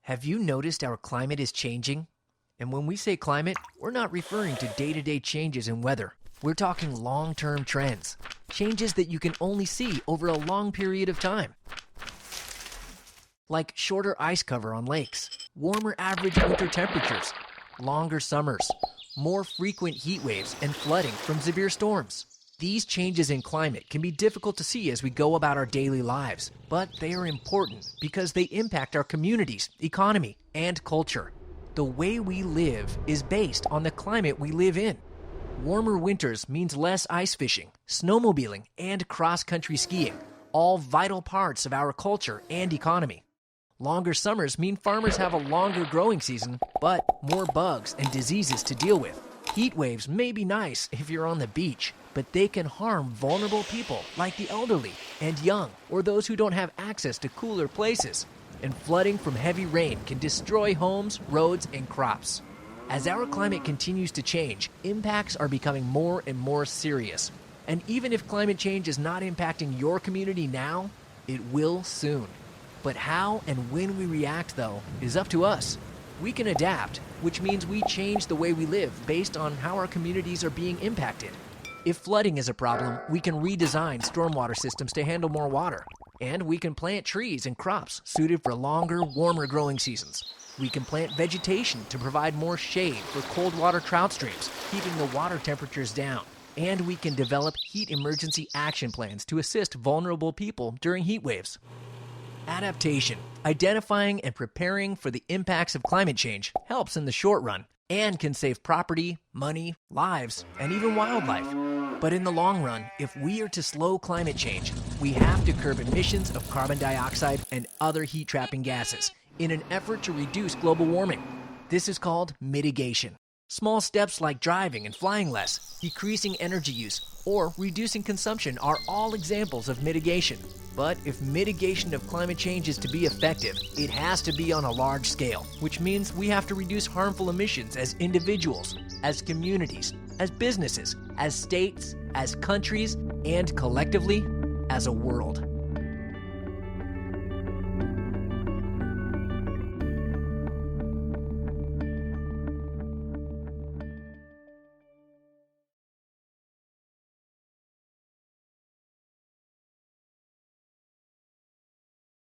Have you noticed our climate is changing? And when we say climate, we're not referring to day-to-day changes in weather. We're talking long-term trends, changes that you can only see over a long period of time. Like shorter ice cover on lakes, warmer average winter temperatures, longer summers, more frequent heat waves and flooding from severe storms. These changes in climate can be difficult to see as we go about our daily lives, but they are important because they impact our communities, economy, and culture. The way we live is based on the climate we live in. Warmer winters means less ice fishing, snowmobiling, and cross-country skiing, all vital parts of our culture and economy. Longer summers mean farmers have a longer growing season, but more bugs and diseases to deal with. Heat waves may be nice if you're on the beach, but they can harm vulnerable people like the elderly and young, or those who don't have access to cooler places. And flooding from heavy rain can destroy homes, roads, and crops. As our climate continues to change, impacts are becoming more and more serious. And even if climate change is not impacting your community now, it will soon. But how and when we react, though, is up to us. We can adapt, which means we change the way we live based on how our communities are being impacted. If flooding is a problem, we can redesign stormwater systems to handle more water. And we can plant trees and crops suited for longer, warmer growing seasons. We can plant vegetation to provide more shade for cold water trout streams, keeping the water temperatures down. And we can develop heat emergency action plans to assist vulnerable people during heat waves. Adaptation, identifying and preparing for the impacts of climate change, helps in the short run and can save property, money, lives, and even wildlife. But in the long run, if we are to slow climate change, we have to curb emissions of carbon dioxide and other heat-trapping gases in an effort to reduce global warming. This is called mitigation. Small steps like driving and flying less, decreasing energy use, or reducing consumption are all examples of mitigation. But if mitigation of climate change is to be effective, it has to be on a large scale, which means we have to reduce harmful emissions as individuals, as communities, as businesses, as states, as countries, and collectively, as a world.